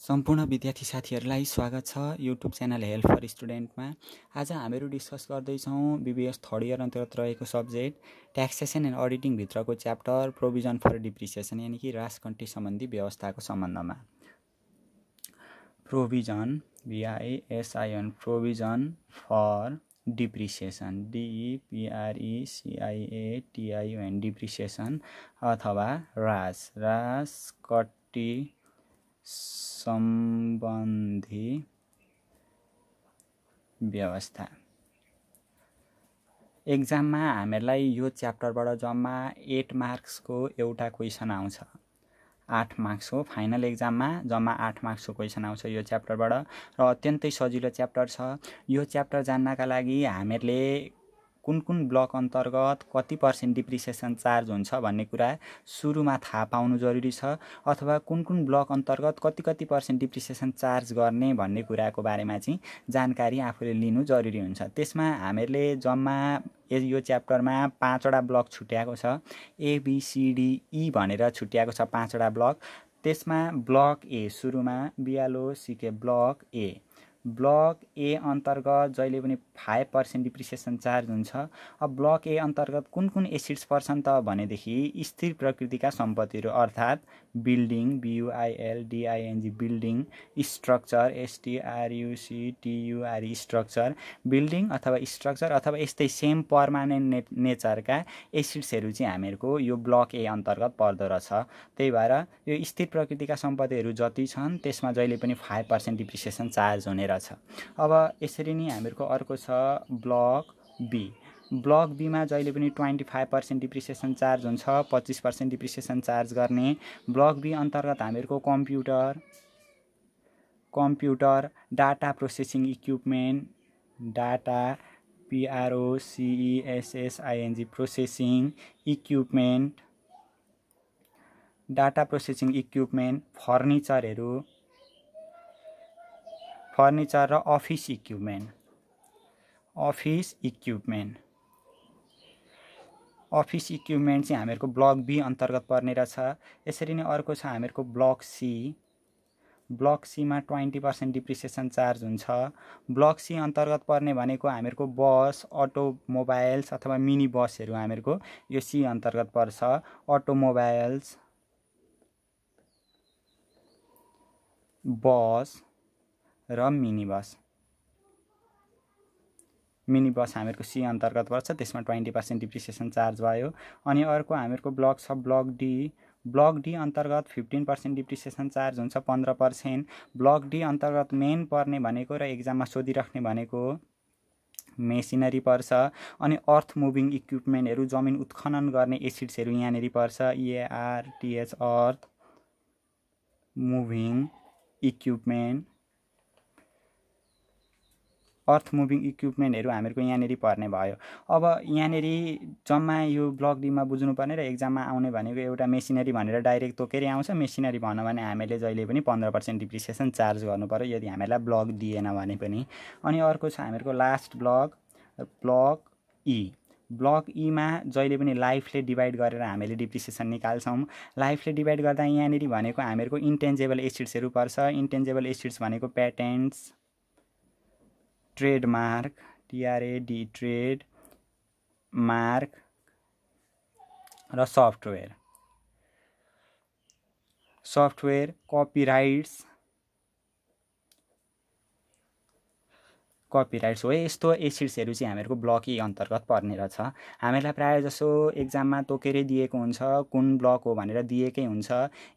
सम्पूर्ण विद्यार्थी साथीहरूलाई स्वागत छ युट्युब च्यानल हेल्प फर स्टुडेन्टमा। आज हामीहरू डिस्कस गर्दैछौँ बीबीएस थर्ड इयर अन्तर्गत रहेको सब्जेक्ट ट्याक्सेसन एन्ड अडिटिङ भित्रको च्याप्टर प्रोभिजन फर डिप्रिसिएसन यानि कि राजकन्टी सम्बन्धी व्यवस्थाको सम्बन्धमा। Provision BISIN provision for depreciation DEPRECIATION depreciation अथवा राजकट्टी सम्बन्धी व्यवस्था। एक्जाममा हामीलाई यो च्याप्टरबाट जम्मा 8 मार्क्सको एउटा क्वेसन आउँछ। 8 मार्क्सको फाइनल एक्जाममा जम्मा 8 मार्क्सको क्वेसन आउँछ यो च्याप्टरबाट र अत्यन्तै सजिलो च्याप्टर छ। यो च्याप्टर जान्नका लागि हामीहरूले कुन कुन ब्लक अन्तर्गत कति % डिप्रिसिएसन चार्ज हुन्छ भन्ने कुरा सुरुमा थाहा पाउनु जरुरी छ, अथवा कुन कुन ब्लक अन्तर्गत कति % डिप्रिसिएसन चार्ज गर्ने भन्ने कुराको बारेमा चाहिँ जानकारी आफूले लिनु जरुरी हुन्छ। त्यसमा हामीहरूले जम्मा यो च्याप्टरमा 5 वटा ब्लक छुट्याएको छ। ABCDE भनेर छुट्याएको छ 5 वटा ब्लक। त्यसमा ब्लक ए सुरुमा बियालो सिके ब्लक ए। ब्लक ए अन्तर्गत जहिले पनि 5% डिप्रिसिएसन चार्ज हुन्छ। अब ब्लक ए अन्तर्गत कुन कुन एसिड्स पर्छन् त भनेदेखि स्थिर प्रकृतिका सम्पत्तिहरू अर्थात् building BUILDING building, structure STRUCTURE structure, building अथवा स्ट्रक्चर अथवा यस्तै सेम पर्मानेन्ट नेचरका एसिड्सहरू चाहिँ हामीहरूको यो ब्लक ए अन्तर्गत पर्दो रहेछ। त्यही भएर यो स्थिर प्रकृतिका सम्पत्तिहरू जति छन् त्यसमा जहिले पनि 5% डिप्रिसिएसन चार्ज हुने रहेछ। अब यसरी नै हामीहरूको अर्को छ ब्लक बी। ब्लक बीमा जहिले पनि 25% डिप्रिसिएसन चार्ज हुन्छ, 25% डिप्रिसिएसन चार्ज गर्ने। ब्लक बी अन्तर्गत हामीहरूको computer data processing equipment, data PROCESSING processing equipment, data processing equipment, furniture र अफिस इक्विपमेन्ट चाहिँ हामीहरूको ब्लक बी अन्तर्गत पर्ने रहेछ। यसरी नै अर्को छ हामीहरूको ब्लक सी। ब्लक सीमा 20% डिप्रिसिएसन चार्ज हुन्छ। ब्लक सी अन्तर्गत पर्ने भनेको हामीहरूको बस, अटोमोबाइल्स अथवा मिनी बसहरू हामीहरूको यो सी अन्तर्गत पर्छ। अटोमोबाइल्स, बस र मिनी बस हामीहरूको सी अन्तर्गत पर्छ। त्यसमा 20% डिप्रिसिएसन चार्ज भयो। अनि अर्को हामीहरूको ब्लक छ ब्लक डी। ब्लक डी अन्तर्गत 15% डिप्रिसिएसन चार्ज हुन्छ, 15%। ब्लक डी अन्तर्गत मेन पर्ने भनेको र एक्जाममा सोधिराख्ने भनेको मेसिनरी पर्छ। अनि अर्थ मुभिङ इक्विपमेन्टहरू, जमिन उत्खनन गर्ने एसिड्सहरू यहाँनिर पर्छ। EARTH अर्थ मुभिङ इक्विपमेन्टहरू हामीहरूको यहाँनिर पर्ने भयो। अब यहाँनिर जम्मा यो ब्लक डीमा बुझ्नुपर्ने र एक्जाममा आउने भनेको एउटा मेसिनरी भनेर डाइरेक्ट तोकेर आउँछ। मेसिनरी भन्यो भने हामीले जहिले पनि 15% डिप्रिसिएसन चार्ज गर्नु पर्यो यदि हामीलाई ब्लक दिएन भने पनि। अनि अर्को छ हामीहरूको लास्ट ब्लक ई। ब्लक ईमा जहिले पनि लाइफले डिभाइड गरेर हामीले डिप्रिसिएसन निकाल्छौँ। लाइफले डिभाइड गर्दा यहाँनिर भनेको हामीहरूको इन्टेन्जेबल एसिड्सहरू पर्छ। इन्टेन्जेबल एसिड्स भनेको प्याटेन्ट्स, ट्रेडमार्क TRAD ट्रेड मार्क र सफ्टवेयर कपिराइट्स हो। यस्तो एसिड्सहरू चाहिँ हामीहरूको ब्लक ई अन्तर्गत पर्ने रहेछ। हामीलाई प्रायः जसो एक्जाममा तोकेरै दिएको हुन्छ, कुन ब्लक हो भनेर दिएकै हुन्छ।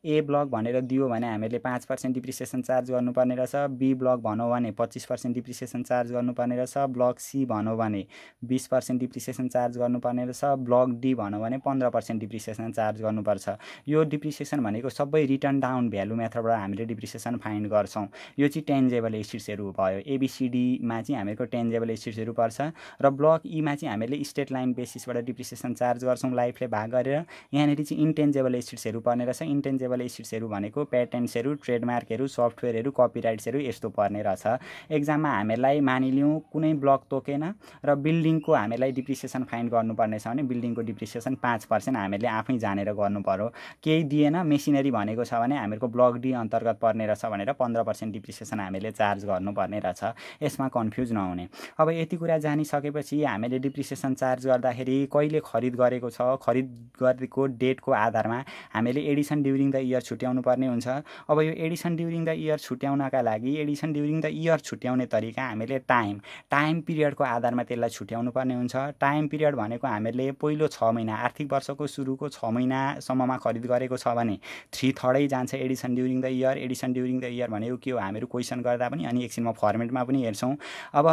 ए ब्लक भनेर दियो भने हामीले 5% डिप्रिसिएसन चार्ज गर्नुपर्ने रहेछ। बी ब्लक भनौँ भने 25% डिप्रिसिएसन चार्ज गर्नुपर्ने रहेछ। ब्लक सी भनौँ भने 20% डिप्रिसिएसन चार्ज गर्नुपर्ने रहेछ। ब्लक डी भनौँ भने 15% डिप्रिसिएसन चार्ज गर्नुपर्छ। यो डिप्रिसिएसन भनेको सबै रिटर्न डाउन भ्यालु मेथडबाट हामीले डिप्रिसिएसन फाइन्ड गर्छौँ। यो चाहिँ टेन्जेबल एसिड्सहरू भयो। ABCDमा चाहिँ हामीहरूको टेन्जेबल एसेट्सहरू पर्छ र ब्लक ईमा चाहिँ हामीले स्ट्रेट लाइन बेसिसबाट डिप्रिसिएसन चार्ज गर्छौँ लाइफले भाग गरेर। यहाँनिर चाहिँ इन्टेन्जेबल एसेट्सहरू पर्ने रहेछ। इन्टेन्जेबल एसेट्सहरू भनेको पेटेन्ट्सहरू, ट्रेडमार्कहरू, सफ्टवेयरहरू, कपिराइट्सहरू यस्तो पर्ने रहेछ। एक्जाममा हामीलाई मानिलिउँ कुनै ब्लक तोकेन र बिल्डिङको हामीलाई डिप्रिसिएसन फाइन्ड गर्नुपर्ने छ भने बिल्डिङको डिप्रिसिएसन 5% हामीले आफै जानेर गर्नु पर्यो। केही दिएन, मेसिनरी भनेको छ भने हामीहरूको ब्लक डी अन्तर्गत पर्ने रहेछ भनेर 15% डिप्रिसिएसन हामीले चार्ज गर्नुपर्ने रहेछ। यसमा कन्फ्युज नहुने। अब यति कुरा जानिसकेपछि हामीले डिप्रिसिएसन चार्ज गर्दाखेरि कहिले खरिद गरेको छ, खरिद गरेको डेटको आधारमा हामीले एडिसन ड्युरिङ द इयर छुट्याउनु पर्ने हुन्छ। अब यो एडिसन ड्युरिङ द इयर छुट्याउनका लागि एडिसन ड्युरिङ द इयर छुट्याउने तरिका हामीले टाइम पिरियडको आधारमा त्यसलाई छुट्याउनु पर्ने हुन्छ। टाइम पिरियड भनेको हामीले पहिलो 6 महिना आर्थिक वर्षको सुरुको 6 महिनासम्ममा खरिद गरेको छ भने 3/3 जान्छ Edison during the year. Edison during the year भनेको के हो, हामीहरू क्वेसन गर्दा पनि अनि एकछिनमा फर्मेटमा पनि हेर्छौँ। अब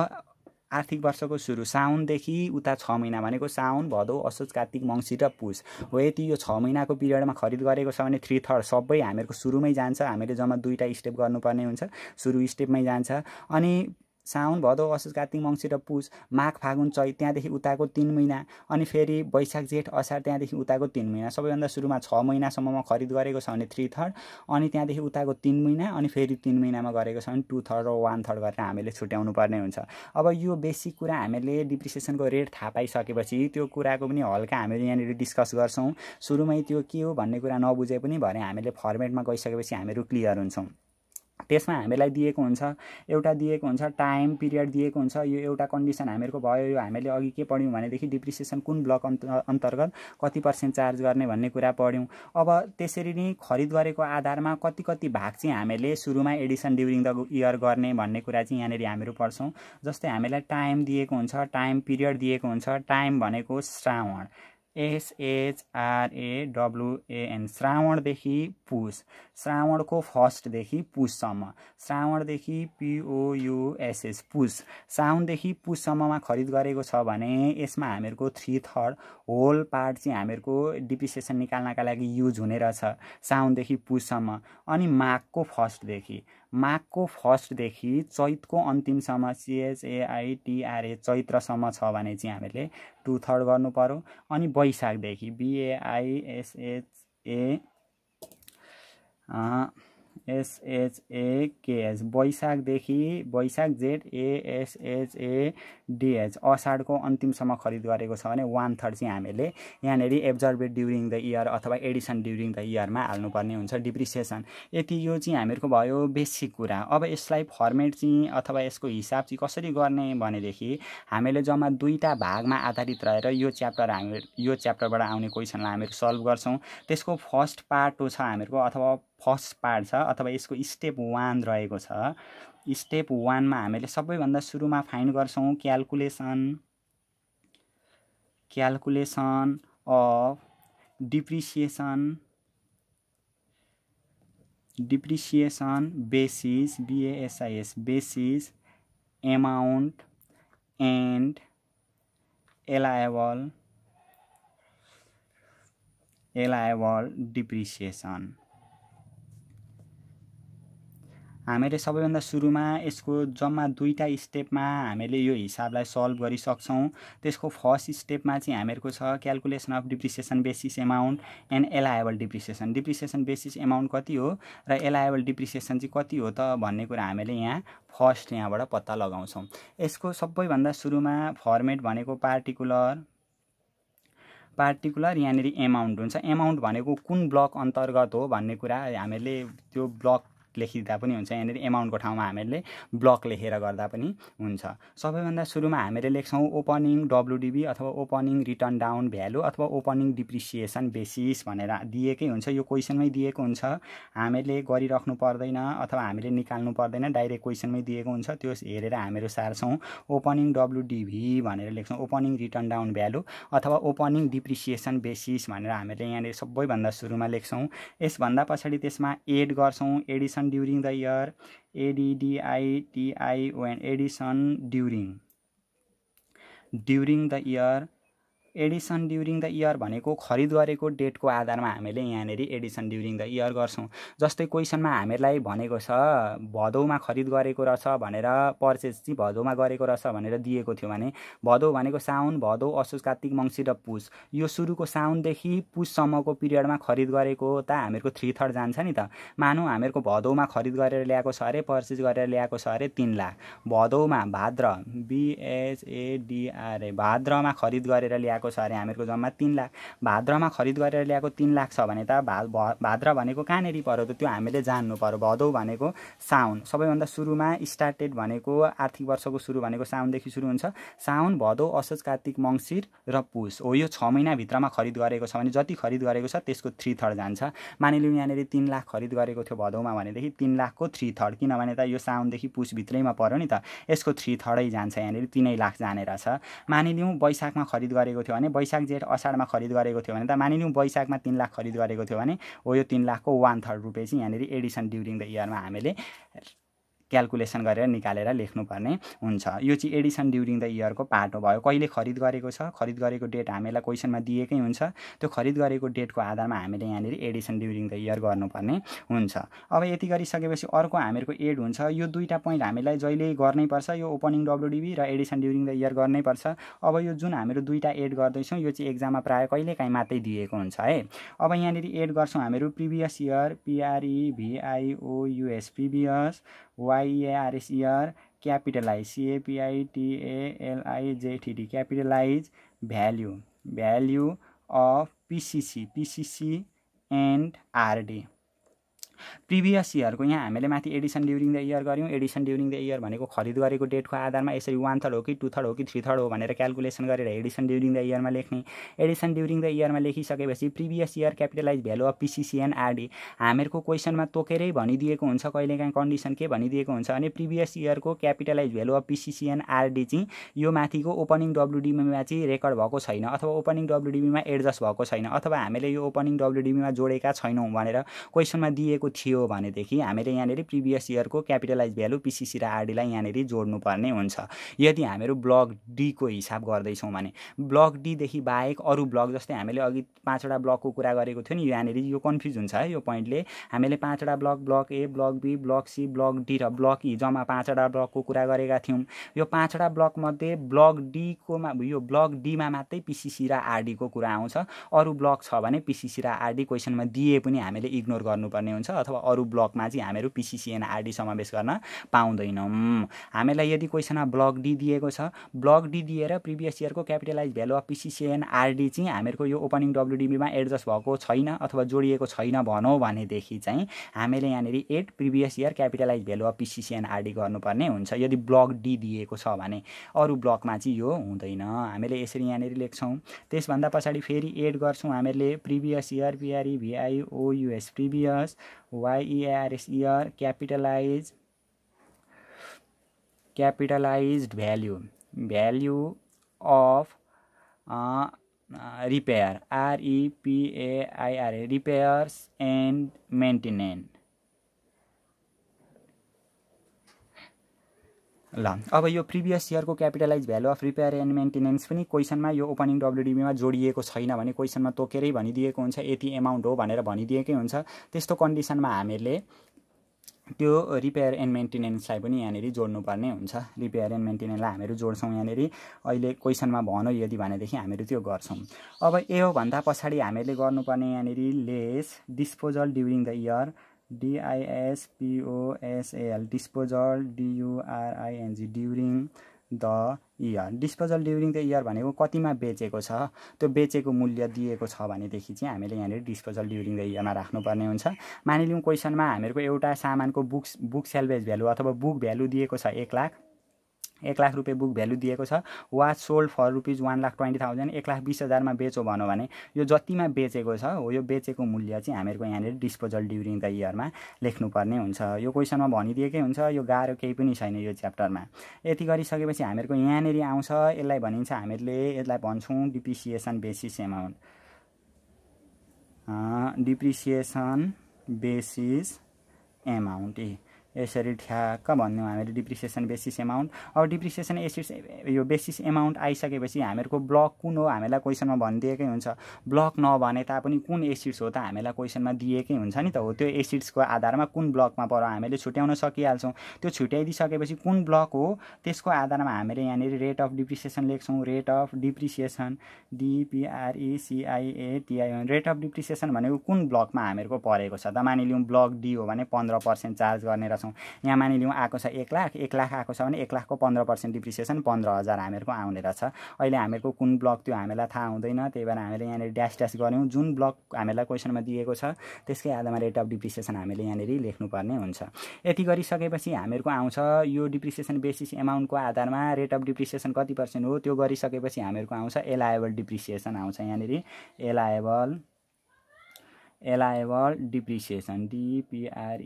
आर्थिक वर्षको सुरु साउनदेखि उता 6 महिना भनेको साउन, भदौ, असोज, कार्तिक, मङ्सिर र पुस हो। यति यो 6 महिनाको पिरियडमा खरिद गरेको छ भने 3/3 सबै हामीहरूको सुरुमै जान्छ। हामीले जम्मा 2टा स्टेप गर्नुपर्ने हुन्छ, सुरु स्टेपमै जान्छ। अनि साउन, भदौ, असोज, कार्तिक, मङ्सिर र पुस, माघ, फागुन, चैत त्यहाँदेखि उताको 3 महिना, अनि फेरि वैशाख, जेठ, असार त्यहाँदेखि उताको 3 महिना। सबैभन्दा सुरुमा 6 महिनासम्ममा खरिद गरेको छ भने 3/3, अनि त्यहाँदेखि उताको 3 महिना, अनि फेरि 3 महिनामा गरेको छ भने 2/3 र 1/3 गरेर हामीले छुट्याउनु पर्ने हुन्छ। अब यो बेसिक कुरा हामीले डिप्रिसिएसनको रेट थाहा पाइसकेपछि त्यो कुराको पनि हल्का हामीले यहाँनिर डिस्कस गर्छौँ। सुरुमै त्यो के हो भन्ने कुरा नबुझे पनि भरे हामीले फर्मेटमा गइसकेपछि हामीहरू क्लियर हुन्छौँ। त्यसमा हामीलाई दिएको हुन्छ, एउटा दिएको हुन्छ टाइम पिरियड दिएको हुन्छ। यो एउटा कन्डिसन हामीहरूको भयो। यो हामीले अघि के पढ्यौँ भनेदेखि डिप्रिसिएसन कुन ब्लक अन्तर्गत कति % चार्ज गर्ने भन्ने कुरा पढ्यौँ। अब त्यसरी नै खरिद गरेको आधारमा कति भाग चाहिँ हामीले सुरुमा एडिसन ड्युरिङ द इयर गर्ने भन्ने कुरा चाहिँ यहाँनिर हामीहरू पढ्छौँ। जस्तै हामीलाई टाइम दिएको हुन्छ, टाइम पिरियड दिएको हुन्छ। टाइम भनेको श्रावण, SHRAWAN, श्रावणदेखि पुस, श्रावणको फर्स्टदेखि पुससम्म, श्रावणदेखि POUSS पुस, साउनदेखि पुससम्ममा खरिद गरेको छ भने यसमा हामीहरूको 3/3 होल पार्ट चाहिँ हामीहरूको डिप्रिसिएसन निकाल्नका लागि युज हुने रहेछ साउनदेखि पुससम्म। अनि माघको फर्स्टदेखि चैतको अन्तिमसम्म CHAITRA चैत्रसम्म छ भने चाहिँ हामीले 2/3 गर्नु पर्यो। अनि वैशाखदेखि BAISHAKS वैशाख, जेठ, ASHADH असाढको अन्तिमसम्म खरिद गरेको छ भने 1/3 चाहिँ हामीले यहाँनिर एब्जर्भेड ड्युरिङ द इयर अथवा एडिसन ड्युरिङ द इयरमा हाल्नुपर्ने हुन्छ डिप्रिसिएसन। यति यो चाहिँ हामीहरूको भयो बेसिक कुरा। अब यसलाई फर्मेट चाहिँ अथवा यसको हिसाब चाहिँ कसरी गर्ने भनेदेखि हामीले जम्मा 2टा भागमा आधारित रहेर यो च्याप्टरबाट आउने क्वेसनलाई हामीहरू सल्भ गर्छौँ। त्यसको फर्स्ट पार्ट छ हामीहरूको अथवा फर्स्ट पार्ट छ अथवा यसको स्टेप 1 रहेको छ। स्टेप 1 मा हामीले सबैभन्दा सुरुमा फाइन्ड गर्छौँ calculation of depreciation basis BASIS basis amount and allowable depreciation. हामीले सबैभन्दा सुरुमा यसको जम्मा 2टा स्टेपमा हामीले यो हिसाबलाई सल्भ गरिसक्छौँ। त्यसको फर्स्ट स्टेपमा चाहिँ हामीहरूको छ calculation of depreciation basis amount and allowable depreciation. Depreciation basis amount कति हो र एलायबल डिप्रिसिएसन चाहिँ कति हो त भन्ने कुरा हामीले यहाँ फर्स्ट यहाँबाट पत्ता लगाउँछौँ। यसको सबैभन्दा सुरुमा फर्मेट भनेको पार्टिकुलर यहाँनिर एमाउन्ट हुन्छ। एमाउन्ट भनेको कुन ब्लक अन्तर्गत हो भन्ने कुरा हामीले त्यो ब्लक लेखिदिँदा पनि हुन्छ। यहाँनिर एमाउन्टको ठाउँमा हामीले ब्लक लेखेर गर्दा पनि हुन्छ। सबैभन्दा सुरुमा हामीले लेख्छौँ ओपनिङ WDB अथवा ओपनिङ रिटर्न डाउन भ्यालु अथवा ओपनिङ डिप्रिसिएसन बेसिस भनेर दिएकै हुन्छ। यो क्वेसनमै दिएको हुन्छ, हामीले गरिराख्नु पर्दैन अथवा हामीले निकाल्नु पर्दैन, डाइरेक्ट क्वेसनमै दिएको हुन्छ। त्यो हेरेर हामीहरू सार्छौँ। ओपनिङ WDB भनेर लेख्छौँ, ओपनिङ रिटर्न डाउन भ्यालु अथवा ओपनिङ डिप्रिसिएसन बेसिस भनेर हामीले यहाँनिर सबैभन्दा सुरुमा लेख्छौँ। यसभन्दा पछाडि त्यसमा एड गर्छौँ Edison during the year, ADDITION Edison during the year Edison during the year भनेको खरिद गरेको डेटको आधारमा हामीले यहाँनिर एडिसन ड्युरिङ द इयर गर्छौँ। जस्तै क्वेसनमा हामीलाई भनेको छ भदौमा खरिद गरेको रहेछ भनेर, पर्चेज चाहिँ भदौमा गरेको रहेछ भनेर दिएको थियो भने भदौ भनेको साउन, भदौ, असोज, कार्तिक, मङ्सिर र पुस, यो सुरुको साउनदेखि पुससम्मको पिरियडमा खरिद गरेको त हामीहरूको 3/3 जान्छ नि त। मानौँ हामीहरूको भदौमा खरिद गरेर ल्याएको छ अरे, पर्चेज गरेर ल्याएको छ अरे 3 लाख, भदौमा भाद्र BHADR भाद्रमा खरिद गरेर ल्याएको छ अरे हामीहरूको जम्मा 3 लाख। भाद्रमा खरिद गरेर ल्याएको 3 लाख छ भने त भाद्र भनेको कहाँनेरि पर्यो त त्यो हामीले जान्नु पर्यो। भदौ भनेको साउन, सबैभन्दा सुरुमा स्टार्टेड भनेको आर्थिक वर्षको सुरु भनेको साउनदेखि सुरु हुन्छ। साउन, भदौ, असोज, कार्तिक, मङ्सिर र पुस हो, यो 6 महिनाभित्रमा खरिद गरेको छ भने जति खरिद गरेको छ त्यसको 3/3 जान्छ। मानिलिउँ यहाँनिर 3 लाख खरिद गरेको थियो भदौमा भनेदेखि 3 लाखको 3/3, किनभने त यो साउनदेखि पुसभित्रैमा पर्यो नि त, यसको 3/3 जान्छ, यहाँनिर 3 लाख जाने रहेछ। मानिलिउँ वैशाखमा खरिद गरेको थियो भने, वैशाख जेठ असाढमा खरिद गरेको थियो भने त मानिलिउँ वैशाखमा 3 लाख खरिद गरेको थियो भने हो, यो 3 लाखको 1/3 रुपियाँ चाहिँ यहाँनिर एडिसन ड्युरिङ द इयरमा हामीले क्यालकुलेसन गरेर निकालेर लेख्नुपर्ने हुन्छ। यो चाहिँ एडिसन ड्युरिङ द इयरको पार्ट हो भयो। कहिले खरिद गरेको छ, खरिद गरेको डेट हामीलाई क्वेसनमा दिएकै हुन्छ, त्यो खरिद गरेको डेटको आधारमा हामीले यहाँनिर एडिसन ड्युरिङ द इयर गर्नुपर्ने हुन्छ। अब यति गरिसकेपछि अर्को हामीहरूको एड हुन्छ। यो दुईवटा पोइन्ट हामीलाई जहिले गर्नै पर्छ, यो ओपनिङ डब्लुडिबी र एडिसन ड्युरिङ द इयर गर्नै पर्छ। अब यो जुन हामीहरू दुईवटा एड गर्दैछौँ यो चाहिँ एक्जाममा प्रायः कहिलेकाहीँ मात्रै दिएको हुन्छ है। अब यहाँनिर एड गर्छौँ हामीहरू previous year, PREVIOUS previous, YEARS year, capitalize CAPITALIZED capitalise, value of PCC and RD। Previous इयरको यहाँ हामीले माथि एडिसन ड्युरिङ द इयर गऱ्यौँ। एडिसन ड्युरिङ द इयर भनेको खरिद गरेको डेटको आधारमा यसरी 1/3 हो कि 2/3 हो कि 3/3 हो भनेर क्यालकुलेसन गरेर एडिसन ड्युरिङ द इयरमा लेख्ने। एडिसन ड्युरिङ द इयरमा लेखिसकेपछि previous year capitalise value of PCC and RD हामीहरूको क्वेसनमा तोकेरै भनिदिएको हुन्छ, कहिलेकाहीँ कन्डिसन के भनिदिएको हुन्छ भने प्रिभियस इयरको capitalize value of PCC and RD चाहिँ यो माथिको ओपनिङ डब्लुडिबीमा चाहिँ रेकर्ड भएको छैन, अथवा ओपनिङ डब्लुडिबीमा एडजस्ट भएको छैन, अथवा हामीले यो ओपनिङ डब्लुडिबीमा जोडेका छैनौँ भनेर क्वेसनमा दिएको थियो भनेदेखि हामीले यहाँनिर प्रिभियस इयरको क्यापिटलाइज भ्यालु PCC र RD लाई यहाँनिर जोड्नुपर्ने हुन्छ। यदि हामीहरू ब्लक डी को हिसाब गर्दैछौँ भने ब्लक डी देखि बाहेक अरू ब्लक, जस्तै हामीले अघि 5वटा ब्लकको कुरा गरेको थियो नि, यहाँनिर यो कन्फ्युज हुन्छ है यो पोइन्टले। हामीले 5वटा block, block A, block B, block C, block D र ब्लक ई जम्मा 5वटा ब्लकको कुरा गरेका थियौँ। यो 5वटा ब्लक मध्ये ब्लक डी कोमा, यो ब्लक डीमा मात्रै PCC र RD को कुरा आउँछ। अरू ब्लक छ भने PCC र RD क्वेसनमा दिए पनि हामीले इग्नोर गर्नुपर्ने हुन्छ, अथवा अरू ब्लकमा चाहिँ हामीहरू PCC एन्ड RD समावेश गर्न पाउँदैनौँ। हामीलाई यदि क्वेसनमा ब्लक डी दिएको छ, ब्लक डी दिएर प्रिभियस इयरको capitalize value of PCC and RD चाहिँ हामीहरूको यो ओपनिङ डब्लुडिबीमा एडजस्ट भएको छैन अथवा जोडिएको छैन भनौँ भनेदेखि चाहिँ हामीले यहाँनिर add previous year capitalise value of PCC and RD गर्नुपर्ने हुन्छ यदि ब्लक डी दिएको छ भने। अरू ब्लकमा चाहिँ यो हुँदैन, हामीले यसरी यहाँनिर लेख्छौँ। त्यसभन्दा पछाडि फेरि एड गर्छौँ हामीले previous year, PREVIOUS previous, YEARS year, capitalized value of repair, REPAIR repairs and maintenance. ल अब यो प्रिभियस इयरको capitalize value of repair and maintenance पनि क्वेसनमा यो ओपनिङ डब्लुडिबीमा जोडिएको छैन भने क्वेसनमा तोकेरै भनिदिएको हुन्छ, यति एमाउन्ट हो भनेर भनिदिएकै हुन्छ। त्यस्तो कन्डिसनमा हामीले त्यो रिपेयर एन्ड मेन्टेनेन्सलाई पनि यहाँनिर जोड्नुपर्ने हुन्छ। रिपेयर एन्ड मेन्टेनेन्सलाई हामीहरू जोड्छौँ यहाँनिर, अहिले क्वेसनमा भनौँ यदि भनेदेखि हामीहरू त्यो गर्छौँ। अब यो भन्दा पछाडि हामीले गर्नुपर्ने यहाँनिर lace disposal during the year, DISPOSAL disposal DURING during the year. Disposal during the year भनेको कतिमा बेचेको छ, त्यो बेचेको मूल्य दिएको छ भनेदेखि चाहिँ हामीले यहाँनिर डिस्पोजल ड्युरिङ द इयरमा राख्नुपर्ने हुन्छ। मानिलिउँ क्वेसनमा हामीहरूको एउटा सामानको बुक सेल्भेज भ्यालु अथवा बुक भ्यालु दिएको छ 1 लाख रुपियाँ बुक भ्यालु दिएको छ। वाच सोल्ड फर ₹1,20,000, 1,20,000मा बेचो भनौँ भने यो जतिमा बेचेको छ हो यो बेचेको मूल्य चाहिँ हामीहरूको यहाँनिर डिस्पोजल ड्युरिङ द इयरमा लेख्नुपर्ने हुन्छ। यो क्वेसनमा भनिदिएकै हुन्छ, यो गाह्रो केही पनि छैन यो च्याप्टरमा। यति गरिसकेपछि हामीहरूको यहाँनिर आउँछ, यसलाई भनिन्छ हामीहरूले, यसलाई भन्छौँ depreciation basis amount, depreciation basis amount. यसरी ठ्याक्क भन्यौँ हामीले डिप्रिसिएसन बेसिस एमाउन्ट। अब डिप्रिसिएसन एसिड्स यो बेसिस एमाउन्ट आइसकेपछि हामीहरूको ब्लक कुन हो हामीलाई क्वेसनमा भनिदिएकै हुन्छ। ब्लक नभने तापनि कुन एसिड्स हो त हामीलाई क्वेसनमा दिएकै हुन्छ नि त। हो त्यो एसिड्सको आधारमा कुन ब्लकमा पर्यो हामीले छुट्याउन सकिहाल्छौँ। त्यो छुट्याइदिइसकेपछि कुन ब्लक हो त्यसको आधारमा हामीले यहाँनिर रेट अफ डिप्रिसिएसन लेख्छौँ। Rate of depreciation DPRECIATION rate of depreciation भनेको कुन ब्लकमा हामीहरूको परेको छ त। मानिलिउँ ब्लक डी हो भने 15% चार्ज गर्ने रहेछौँ। यहाँ मानिलिउँ आएको छ 1 लाख, 1 लाख आएको छ भने 1 लाखको 15% डिप्रिसिएसन 15,000 हामीहरूको आउने रहेछ। अहिले हामीहरूको कुन ब्लक त्यो हामीलाई थाहा हुँदैन, त्यही भएर हामीले यहाँनिर ड्यास ड्यास गऱ्यौँ। जुन ब्लक हामीलाई क्वेसनमा दिएको छ त्यसकै आधारमा रेट अफ डिप्रिसिएसन हामीले यहाँनिर लेख्नुपर्ने हुन्छ। यति गरिसकेपछि हामीहरूको आउँछ यो डिप्रिसिएसन बेसिस एमाउन्टको आधारमा रेट अफ डिप्रिसिएसन कति पर्सेन्ट हो त्यो गरिसकेपछि हामीहरूको आउँछ एलायबल डिप्रिसिएसन आउँछ। यहाँनिर एलायबल depreciation DPRECIATION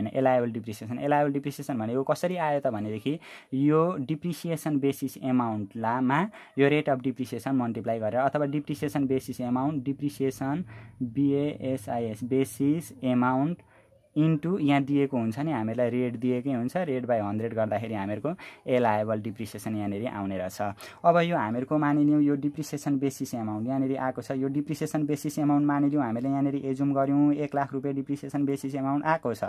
एलायबल depreciation. Allowable depreciation भनेको कसरी आयो त भनेदेखि यो डिप्रिसिएसन बेसिस एमाउन्टमा यो रेट अफ डिप्रिसिएसन मल्टिप्लाई गरेर अथवा depreciation basis amount depreciation BASIS basis amount into यहाँ दिएको हुन्छ नि हामीलाई रेट दिएकै हुन्छ। रेट बाई 100 गर्दाखेरि हामीहरूको एलायबल डिप्रिसिएसन यहाँनिर आउने रहेछ। अब यो हामीहरूको मानिलिउँ यो डिप्रिसिएसन बेसिस एमाउन्ट यहाँनिर आएको छ। यो डिप्रिसिएसन बेसिस एमाउन्ट मानिलिउँ हामीले यहाँनिर एजुम गऱ्यौँ 1 लाख रुपियाँ डिप्रिसिएसन बेसिस एमाउन्ट आएको छ।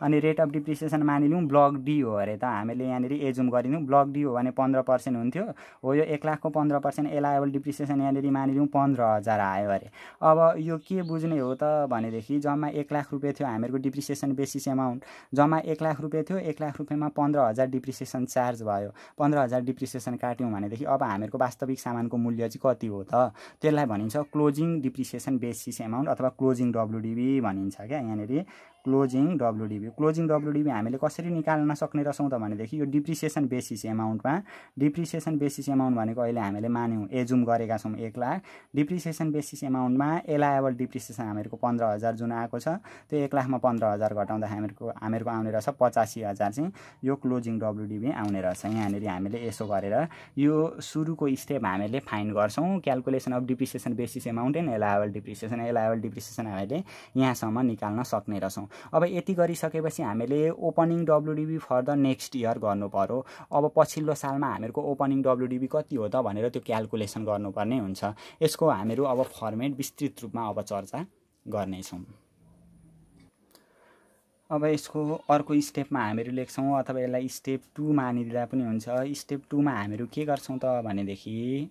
अनि रेट अफ डिप्रिसिएसन मानिलिउँ ब्लक डी हो अरे त हामीले यहाँनिर एजुम गरिदिउँ। ब्लक डी हो भने 15% हुन्थ्यो। हो यो 1 लाखको 15% एलायबल डिप्रिसिएसन यहाँनिर मानिलिउँ 15,000 आयो अरे। अब यो के बुझ्ने हो त भनेदेखि जम्मा 1 लाख रुपियाँ थियो हामीहरूको डिप्रिसिएसन बेसिस एमाउन्ट। जम्मा 1 लाख रुपियाँ थियो। 1 लाख रुपियाँमा 15,000 डिप्रिसिएसन चार्ज भयो। 15,000 डिप्रिसिएसन काट्यौँ भनेदेखि अब हामीहरूको वास्तविक सामानको मूल्य चाहिँ कति हो त त्यसलाई भनिन्छ क्लोजिङ डिप्रिसिएसन बेसिस एमाउन्ट अथवा क्लोजिङ WDB भनिन्छ क्या। यहाँनिर क्लोजिङ WDB। क्लोजिङ WDB हामीले कसरी निकाल्न सक्ने रहेछौँ त भनेदेखि यो डिप्रिसिएसन बेसिस एमाउन्टमा डिप्रिसिएसन बेसिस एमाउन्ट भनेको अहिले हामीले मान्यौँ एजुम गरेका छौँ 1 लाख। डिप्रिसिएसन बेसिस एमाउन्टमा एलायबल डिप्रिसिएसन हामीहरूको 15,000 जुन आएको छ त्यो 1 लाखमा 15,000 घटाउँदा हामीहरूको आउने रहेछ 85,000 चाहिँ यो क्लोजिङ WDB आउने रहेछ। यहाँनिर हामीले यसो गरेर यो सुरुको स्टेप हामीले फाइन्ड गर्छौँ calculation of depreciation basis amount and allowable depreciation. Allowable depreciation हामीले यहाँसम्म निकाल्न सक्ने रहेछौँ। अब यति गरिसकेपछि हामीले opening WDB for the next year गर्नु पर्यो। अब पछिल्लो सालमा हामीहरूको ओपनिङ WDB कति हो त भनेर त्यो क्यालकुलेसन गर्नुपर्ने हुन्छ। यसको हामीहरू अब फर्मेट विस्तृत रूपमा अब चर्चा गर्नेछौँ। अब यसको अर्को स्टेपमा हामीहरू लेख्छौँ अथवा यसलाई स्टेप 2 मानिदिँदा पनि हुन्छ। स्टेप 2 मा हामीहरू के गर्छौँ त भनेदेखि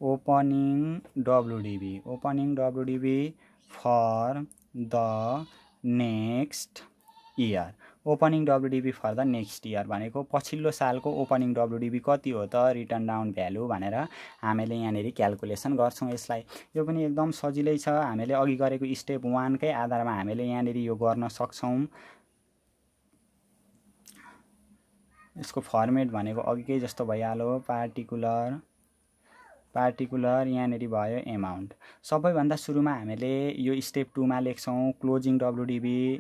opening WDB for the next year. Opening WDB for the next year भनेको पछिल्लो सालको ओपनिङ WDB कति हो त रिटर्न डाउन भ्यालु भनेर हामीले यहाँनिर क्यालकुलेसन गर्छौँ। यसलाई यो पनि एकदम सजिलै छ। हामीले अघि गरेको स्टेप 1 कै आधारमा हामीले यहाँनिर यो गर्न सक्छौँ। यसको फर्मेट भनेको अघिकै जस्तो भइहाल्यो पार्टिकुलर यहाँनिर भयो एमाउन्ट। सबैभन्दा सुरुमा हामीले यो स्टेप 2 मा लेख्छौँ क्लोजिङ WDB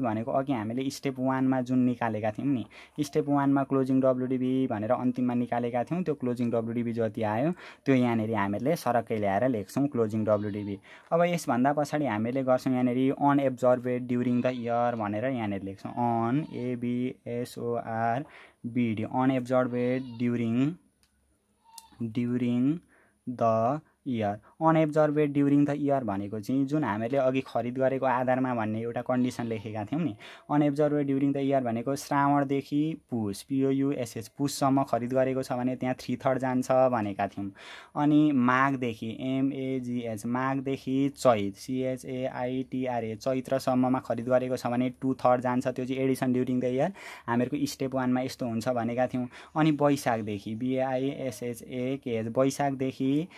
भनेको अघि हामीले स्टेप 1 मा जुन निकालेका थियौँ नि स्टेप 1 मा क्लोजिङ WDB भनेर अन्तिममा निकालेका थियौँ। त्यो क्लोजिङ WDB जति आयो त्यो यहाँनिर हामीले सरक्कै ल्याएर लेख्छौँ क्लोजिङ WDB। अब यसभन्दा पछाडि हामीले गर्छौँ यहाँनिर अनएब्जर्भेड ड्युरिङ द इयर भनेर यहाँनिर लेख्छौँ ABSORBD unabsorbed during the year. Unabsorbed during the year भनेको चाहिँ जुन हामीले अघि खरिद गरेको आधारमा भन्ने एउटा कन्डिसन लेखेका थियौँ नि। अनएब्जर्भेड ड्युरिङ द इयर भनेको श्रावणदेखि पुस POUSH पुससम्म खरिद गरेको छ भने त्यहाँ 3/3 जान्छ भनेका थियौँ। अनि माघदेखि MAGH माघदेखि चैत CHAITRA चैत्रसम्ममा खरिद गरेको छ भने 2/3 जान्छ। त्यो चाहिँ एडिसन ड्युरिङ द इयर हामीहरूको स्टेप 1 मा यस्तो हुन्छ भनेका थियौँ। अनि वैशाखदेखि BAISHAKH वैशाखदेखि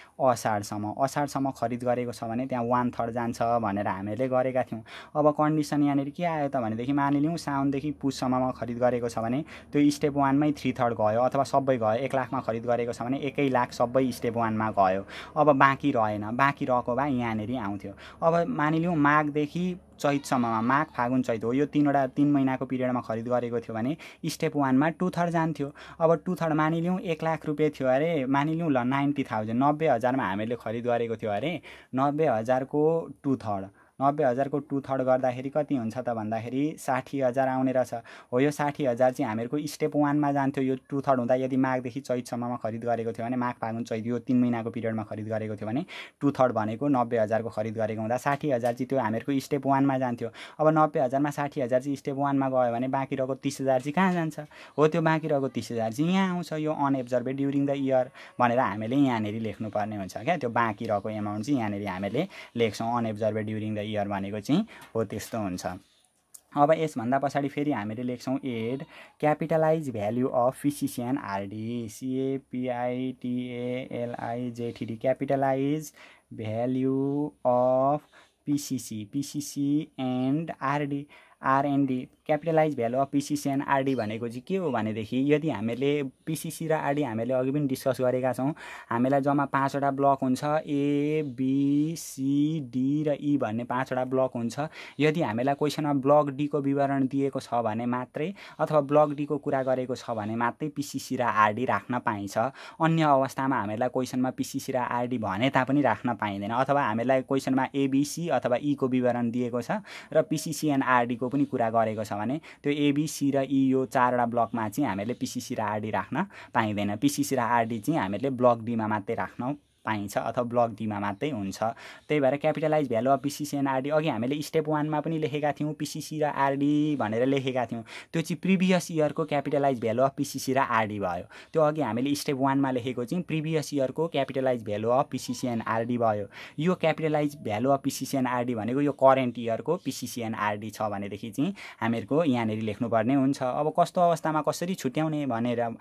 असाढसम्म खरिद गरेको छ भने त्यहाँ 1/3 जान्छ भनेर हामीले गरेका थियौँ। अब कन्डिसन यहाँनिर के आयो त भनेदेखि मानिलिउँ साउनदेखि पुससम्ममा खरिद गरेको छ भने त्यो स्टेप 1 मै 3/3 गयो अथवा सबै गयो। 1 लाखमा खरिद गरेको छ भने 1 लाख सबै स्टेप 1 मा गयो। अब बाँकी रहेन। बाँकी रहेको भए यहाँनिर आउँथ्यो। अब मानिलिउँ माघदेखि चैतसम्ममा माघ फागुन चैत हो यो 3 महिनाको पिरियडमा खरिद गरेको थियो भने स्टेप 1 मा 2/3 जान्थ्यो। अब 2/3 मानिलिउँ 1 लाख रुपियाँ थियो अरे मानिलिउँ ल 90,000 90,000 मा हामीले खरिद गरेको थियो अरे 90,000 को 2/3 90,000 को 2/3 गर्दाखेरि कति हुन्छ त भन्दाखेरि 60,000 आउने रहेछ। हो यो 60,000 चाहिँ हामीहरूको स्टेप 1 मा जान्थ्यो। यो 2/3 हुँदा यदि माघदेखि चैतसम्ममा खरिद गरेको थियो भने, माघ फागुन चैत यो 3 महिनाको पिरियडमा खरिद गरेको थियो भने 2/3 भनेको 90,000 को खरिद गरेको हुँदा 60,000 चाहिँ त्यो हामीहरूको स्टेप 1 मा जान्थ्यो। अब 90,000 मा 60,000 चाहिँ स्टेप 1 मा गयो भने बाँकी रहेको 30,000 चाहिँ कहाँ जान्छ? हो त्यो बाँकी रहेको 30,000 चाहिँ यहाँ आउँछ। यो अनएब्जर्भेड ड्युरिङ द इयर भनेर हामीले यहाँनिर लेख्नुपर्ने हुन्छ क्या। त्यो बाँकी रहेको एमाउन्ट चाहिँ यहाँनिर हामीले लेख्छौँ। अनएब्जर्भेड ड्युरिङ द इयर भनेको चाहिँ हो त्यस्तो हुन्छ। अब यसभन्दा पछाडि फेरि हामीले लेख्छौँ add capitalise value of PCC and RD, CAPITALIZED capitalise value of PCC and RD, R and D. Capitalise value of PCC and RD भनेको चाहिँ के हो भनेदेखि यदि हामीले पिसिसी र आरडी हामीले अघि पनि डिस्कस गरेका छौँ। हामीलाई जम्मा 5वटा ब्लक हुन्छ, A, B, C, D र E भन्ने 5वटा ब्लक हुन्छ। यदि हामीलाई क्वेसनमा ब्लक डी को विवरण दिएको छ भने मात्रै अथवा ब्लक डी को कुरा गरेको छ भने मात्रै पिसिसी र आरडी राख्न पाइन्छ। अन्य अवस्थामा हामीलाई क्वेसनमा पिसिसी र आरडी भने तापनि राख्न पाइँदैन। अथवा हामीलाई क्वेसनमा ABC अथवा E को विवरण दिएको छ र पिसिसी एन्ड आरडी को पनि कुरा गरेको छ भने त्यो ABC र E यो 4वटा ब्लकमा चाहिँ हामीले पिसिसी र आरडी राख्न पाइँदैन। पिसिसी र आरडी चाहिँ हामीले ब्लक डीमा मात्रै राख्न पाइन्छ अथवा ब्लक डीमा मात्रै हुन्छ। त्यही भएर capitalise value of PCC and RD अघि हामीले स्टेप 1 मा पनि लेखेका थियौँ, पिसिसी र आरडी भनेर लेखेका थियौँ। त्यो चाहिँ प्रिभियस इयरको क्यापिटलाइज भ्यालु अफ पिसिसी र आरडी भयो। त्यो अघि हामीले स्टेप 1 मा लेखेको चाहिँ प्रिभियस इयरको capitalize value of PCC and RD भयो। यो capitalize value of PCC and RD भनेको यो करेन्ट इयरको पिसिसी एन्ड आरडी छ भनेदेखि चाहिँ हामीहरूको यहाँनिर लेख्नुपर्ने हुन्छ। अब कस्तो अवस्थामा कसरी छुट्याउने भनेर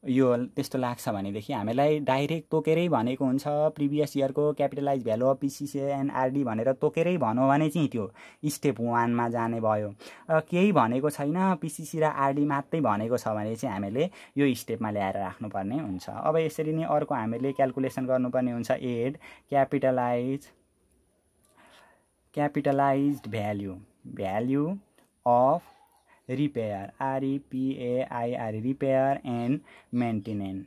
यो त्यस्तो लाग्छ भनेदेखि हामीलाई डाइरेक्ट तोकेरै भनेको हुन्छ। प्रिभियस इयरको capitalize value of PCC and RD भनेर तोकेरै भनौँ भने चाहिँ त्यो स्टेप 1 मा जाने भयो। केही भनेको छैन, पिसिसी र आरडी मात्रै भनेको छ भने चाहिँ हामीले यो स्टेपमा ल्याएर राख्नुपर्ने हुन्छ। अब यसरी नै अर्को हामीले क्याल्कुलेसन गर्नुपर्ने हुन्छ add capitalised value of repair, REPAIR repair and maintenance.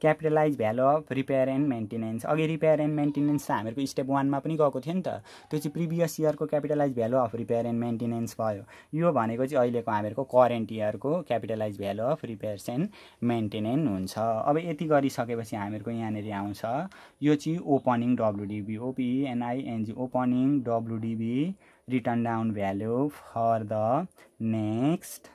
Capitalise value of repair and maintenance. अघि रिपेयर एन्ड मेन्टेनेन्स त हामीहरूको स्टेप 1 मा पनि गएको थियो नि त। त्यो चाहिँ प्रिभियस इयरको capitalize value of repair and maintenance भयो। यो भनेको चाहिँ अहिलेको हामीहरूको current इयरको capitalize value of repairs and maintenance हुन्छ। अब यति गरिसकेपछि हामीहरूको यहाँनिर आउँछ यो चाहिँ opening WDB, OPENING opening WDB return down value for the next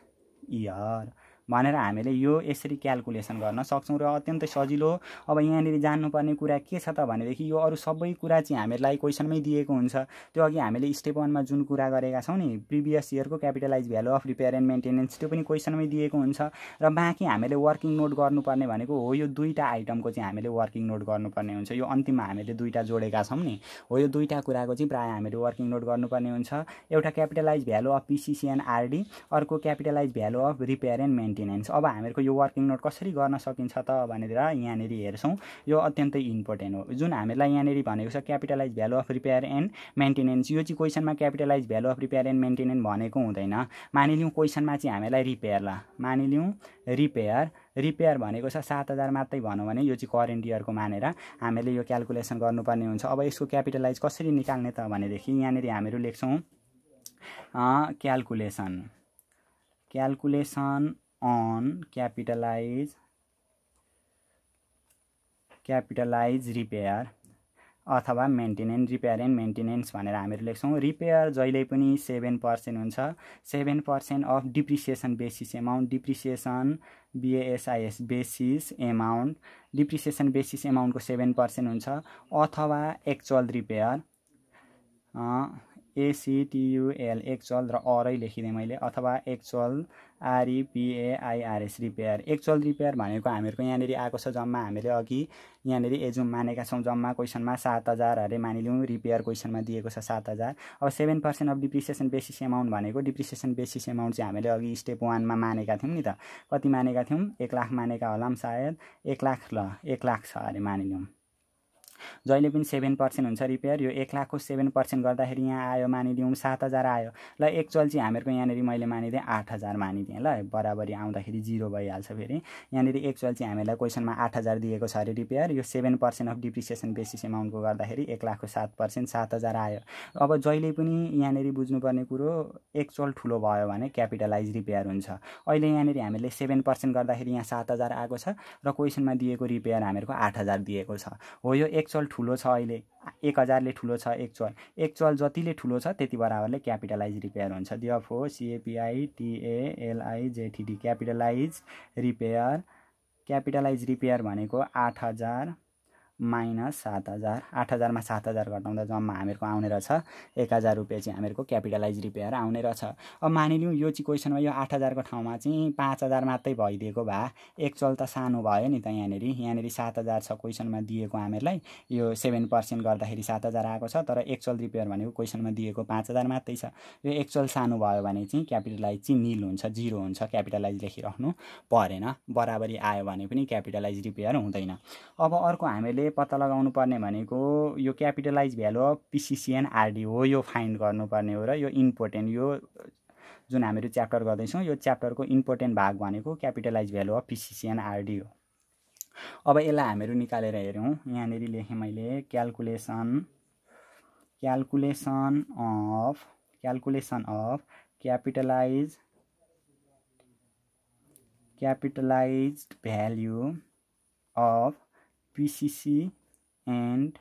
year भनेर हामीले यो यसरी क्याल्कुलेसन गर्न सक्छौँ र अत्यन्तै सजिलो। अब यहाँनिर जान्नुपर्ने कुरा के छ त भनेदेखि यो अरू सबै कुरा चाहिँ हामीलाई क्वेसनमै दिएको हुन्छ। त्यो अघि हामीले स्टेप 1 मा जुन कुरा गरेका छौँ नि प्रिभियस इयरको capitalize value of repair and maintenance त्यो पनि क्वेसनमै दिएको हुन्छ। र बाँकी हामीले वर्किङ नोट गर्नुपर्ने भनेको हो यो दुईटा आइटमको चाहिँ हामीले वर्किङ नोट गर्नुपर्ने हुन्छ। यो अन्तिममा हामीले दुईटा जोडेका छौँ नि, हो यो दुईटा कुराको चाहिँ प्रायः हामीले वर्किङ नोट गर्नुपर्ने हुन्छ। एउटा capitalize value of PCC and RD, अर्को capitalize value of repair and maintenance. अब हामीहरूको यो वर्किङ नोट कसरी गर्न सकिन्छ त भनेर यहाँनिर हेर्छौँ। यो अत्यन्तै इम्पोर्टेन्ट हो। जुन हामीलाई यहाँनिर भनेको छ capitalize value of repair and maintenance, यो चाहिँ क्वेसनमा capitalize value of repair and maintenance भनेको हुँदैन। मानिलिउँ क्वेसनमा चाहिँ हामीलाई रिपेयर मानिलिउँ रिपेयर भनेको छ 7,000 मात्रै भनौँ भने यो चाहिँ करेन्ट इयरको मानेर हामीले यो क्याल्कुलेसन गर्नुपर्ने हुन्छ। अब यसको क्यापिटलाइज कसरी निकाल्ने त भनेदेखि यहाँनिर हामीहरू लेख्छौँ क्याल्कुलेसन on क्यापिटलाइज रिपेयर अथवा मेन्टेनेन्स, रिपेयर एन्ड मेन्टेनेन्स भनेर हामीहरू लेख्छौँ। रिपेयर जहिले पनि 7% हुन्छ। 7% of depreciation basis amount, depreciation BASIS basis amount, depreciation basis एमाउन्टको 7% हुन्छ। अथवा एक्चुअल रिपेयर ACTUL एक्चुअल र अरै लेखिदिएँ मैले, अथवा actual REPAIRS repair. Actual repair भनेको हामीहरूको यहाँनिर आएको छ जम्मा हामीले अघि यहाँनिर एजुम मानेका छौँ जम्मा क्वेसनमा 7,000 अरे मानिलिउँ रिपेयर क्वेसनमा दिएको छ 7,000। अब 7% अफ डिप्रिसिएसन बेसिस एमाउन्ट भनेको डिप्रिसिएसन बेसिस एमाउन्ट चाहिँ हामीले अघि स्टेप 1 मा मानेका थियौँ नि त। कति मानेका थियौँ? 1 लाख मानेका होला सायद, 1 लाख ल 1 लाख छ अरे मानिलिउँ। जहिले पनि 7% हुन्छ रिपेयर। यो 1 लाखको 7% गर्दाखेरि यहाँ आयो मानिलिउँ 7000 आयो। ल एक्चुअल चाहिँ हामीहरूको यहाँनिर मैले मानिदिएँ 8000 मानिदिएँ। ल बराबरी आउँदाखेरि 0 भइहाल्छ। फेरि यहाँनिर एक्चुअल चाहिँ हामीलाई क्वेसनमा 8000 दिएको छ अरे रिपेयर। यो 7% अफ डिप्रिसिएसन बेसिस एमाउन्टको गर्दाखेरि 1 लाखको 7% 7000 आयो। अब जहिले पनि यहाँनिर बुझ्नुपर्ने कुरो एक्चुअल ठुलो भयो भने क्यापिटलाइज रिपेयर हुन्छ। अहिले यहाँनिर हामीले 7% गर्दाखेरि यहाँ 7000 आएको छ र क्वेसनमा दिएको रिपेयर हामीहरूको 8000 दिएको छ। हो यो एक्चुअल ठुलो छ। अहिले 1000 ले ठुलो छ एक्चुअल जतिले ठुलो छ त्यति बराबरले क्यापिटलाइज रिपेयर हुन्छ। देयरफोर CAPITALIZED क्यापिटलाइज रिपेयर भनेको 8000 माइनस 7000। 8000 मा 7000 घटाउँदा जम्मा हामीहरूको आउने रहेछ 1000 रुपियाँ चाहिँ हामीहरूको क्यापिटलाइज रिपेयर आउने रहेछ। अब मानिलिउँ यो चाहिँ क्वेसनमा यो 8000 को ठाउँमा चाहिँ 5000 मात्रै भइदिएको भए एक्चुअल त सानो भयो नि त। यहाँनिर 7000 छ क्वेसनमा दिएको हामीहरूलाई। यो 7% गर्दाखेरि 7000 आएको छ तर एक्चुअल रिपेयर भनेको क्वेसनमा दिएको 5000 मात्रै छ। यो एक्चुअल सानो भयो भने चाहिँ क्यापिटलाइज चाहिँ निल हुन्छ, 0 हुन्छ। क्यापिटलाइज लेखिराख्नु परेन। बराबरी आयो भने पनि क्यापिटलाइज रिपेयर हुँदैन। अब अर्को हामीले पत्ता लगाउनु पर्ने भनेको यो capitalize value of PCCN RD हो। यो फाइन्ड गर्नुपर्ने हो र यो इम्पोर्टेन्ट। यो जुन हामीहरू च्याप्टर गर्दैछौँ यो च्याप्टरको इम्पोर्टेन्ट भाग भनेको capitalise value of PCCN RD हो। अब यसलाई हामीहरू निकालेर हेरौँ। यहाँनिर लेखेँ मैले calculation of capitalised value of PCC and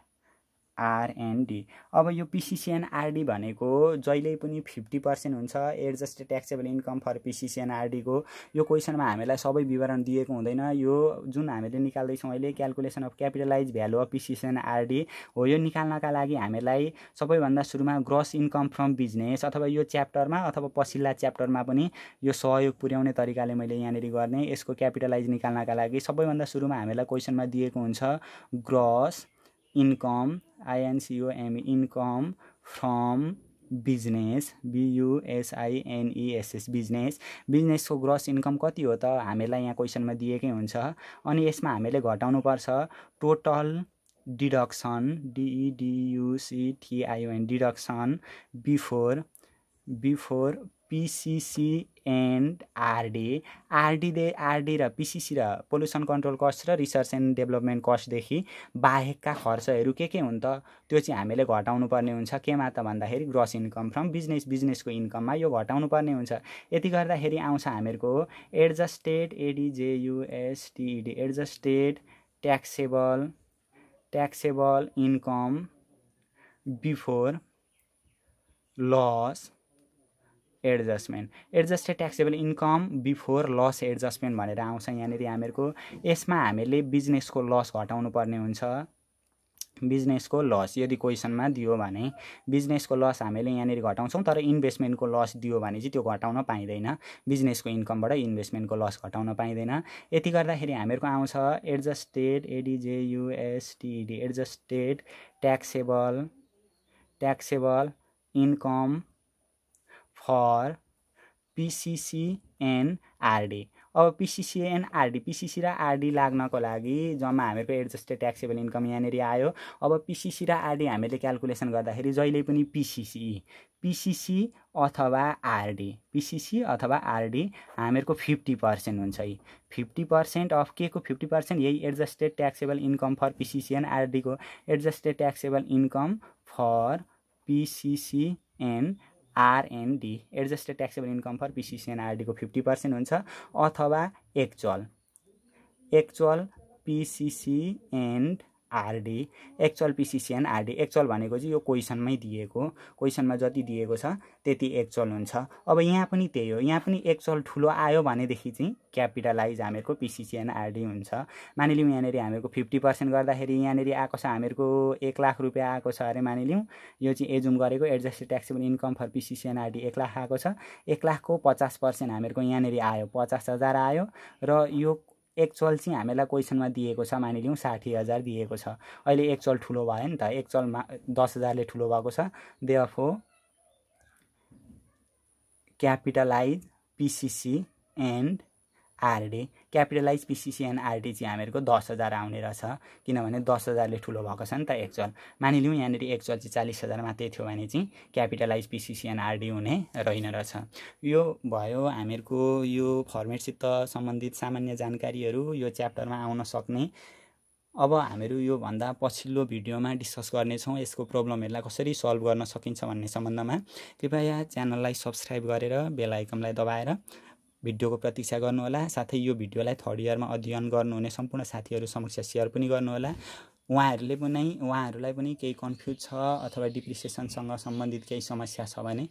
R&D। अब यो PCCN RD भनेको जहिले पनि 50% हुन्छ adjusted taxable income for PCCN RD को। यो क्वेसनमा हामीलाई सबै विवरण दिएको हुँदैन। यो जुन हामीले निकाल्दैछौँ अहिले calculation of capitalise value of PCCN RD हो। यो निकाल्नका लागि हामीलाई सबैभन्दा सुरुमा ग्रस इन्कम फ्रम बिजनेस अथवा यो च्याप्टरमा अथवा पछिल्ला च्याप्टरमा पनि यो सहयोग पुर्याउने तरिकाले मैले यहाँनिर गर्ने। यसको क्यापिटलाइज निकाल्नका लागि सबैभन्दा सुरुमा हामीलाई क्वेसनमा दिएको हुन्छ gross income INCOME income from business BUSINESS बिजनेसको ग्रस इन्कम कति हो त हामीलाई यहाँ क्वेसनमा दिएकै हुन्छ। अनि यसमा हामीले घटाउनु पर्छ total deduction DEDUCTION deduction before PCC and RD र PCC र पोल्युसन कन्ट्रोल कस्ट र रिसर्च एन्ड डेभलपमेन्ट कस्टदेखि बाहेकका खर्चहरू के हुन् त त्यो चाहिँ हामीले घटाउनु पर्ने हुन्छ। केमा त भन्दाखेरि ग्रस इन्कम फ्रम बिजनेसको इन्कममा यो घटाउनु पर्ने हुन्छ। यति गर्दाखेरि आउँछ हामीहरूको adjusted ADJUSTED adjusted taxable income before loss adjustment. Adjusted taxable income before loss adjustment भनेर आउँछ यहाँनिर हामीहरूको। यसमा हामीले बिजनेसको लस घटाउनु पर्ने हुन्छ। बिजनेसको लस यदि क्वेसनमा दियो भने बिजनेसको लस हामीले यहाँनिर घटाउँछौँ तर इन्भेस्टमेन्टको लस दियो भने चाहिँ त्यो घटाउन पाइँदैन। बिजनेसको इन्कमबाट इन्भेस्टमेन्टको लस घटाउन पाइँदैन। यति गर्दाखेरि हामीहरूको आउँछ adjusted ADJUSTED adjusted taxable income for PCC and RD। अब PCC एन्ड RD PCC र RD लाग्नको लागि जम्मा हामीहरूको एडजस्टेड ट्याक्सेबल इन्कम यहाँनिर आयो। अब PCC र RD हामीले क्यालकुलेसन गर्दाखेरि जहिले पनि PCC अथवा RD हामीहरूको 50% हुन्छ। 50% अफ के को 50% यही adjusted taxable income for PCC and RD को adjusted taxable income for PCC and R&D adjusted taxable income for PCC and RD को 50% हुन्छ अथवा actual PCC and RD actual भनेको चाहिँ यो क्वेसनमै दिएको क्वेसनमा जति दिएको छ त्यति एक्चुअल हुन्छ। अब यहाँ पनि त्यही हो। यहाँ पनि एक्चुअल ठुलो आयो भनेदेखि चाहिँ क्यापिटलाइज हामीहरूको PCC एन्ड RD हुन्छ। मानिलिउँ यहाँनिर हामीहरूको 50% गर्दाखेरि यहाँनिर आएको छ हामीहरूको 1 लाख रुपियाँ आएको छ अरे मानिलिउँ। यो चाहिँ एजुम गरेको adjusted taxable income for PCC and RD 1 lakh आएको छ। 1 लाखको 50% हामीहरूको यहाँनिर आयो 50,000 आयो र यो एक्चुअल चाहिँ हामीलाई क्वेसनमा दिएको छ मानिलिउँ 60,000 दिएको छ। अहिले एक्चुअल ठुलो भयो नि त। एक्चुअलमा 10,000 ले ठुलो भएको छ। Therefore capitalize PCC and RD capitalize PCC and RD चाहिँ हामीहरूको 10,000 आउने रहेछ, किनभने 10,000ले ठुलो भएको छ नि त एक्चुअल। मानिलिउँ यहाँनिर एक्चुअल चाहिँ 40,000 मात्रै थियो भने चाहिँ क्यापिटलाइज पिसिसिएनआरडी हुने रहेन रहेछ। यो भयो हामीहरूको यो फर्मेटसित सम्बन्धित सामान्य जानकारीहरू यो च्याप्टरमा आउन सक्ने। अब हामीहरू योभन्दा पछिल्लो भिडियोमा डिस्कस गर्नेछौँ यसको प्रब्लमहरूलाई कसरी सल्भ गर्न सकिन्छ भन्ने सम्बन्धमा। कृपया च्यानललाई सब्सक्राइब गरेर बेल आइकनलाई दबाएर भिडियोको प्रतीक्षा गर्नुहोला। साथै यो भिडियोलाई थर्ड इयरमा अध्ययन गर्नुहुने सम्पूर्ण साथीहरू समक्ष सेयर पनि गर्नुहोला। उहाँहरूलाई पनि केही कन्फ्युज छ अथवा डिप्रिसिएसनसँग सम्बन्धित केही समस्या छ भने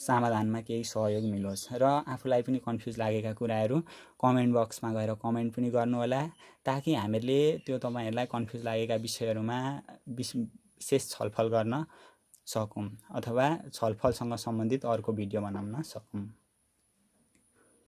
समाधानमा केही सहयोग मिलोस् र आफूलाई पनि कन्फ्युज लागेका कुराहरू कमेन्ट बक्समा गएर कमेन्ट पनि गर्नुहोला, ताकि हामीहरूले त्यो तपाईँहरूलाई कन्फ्युज लागेका विषयहरूमा विशेष छलफल गर्न सकौँ अथवा छलफलसँग सम्बन्धित अर्को भिडियो बनाउन सकौँ।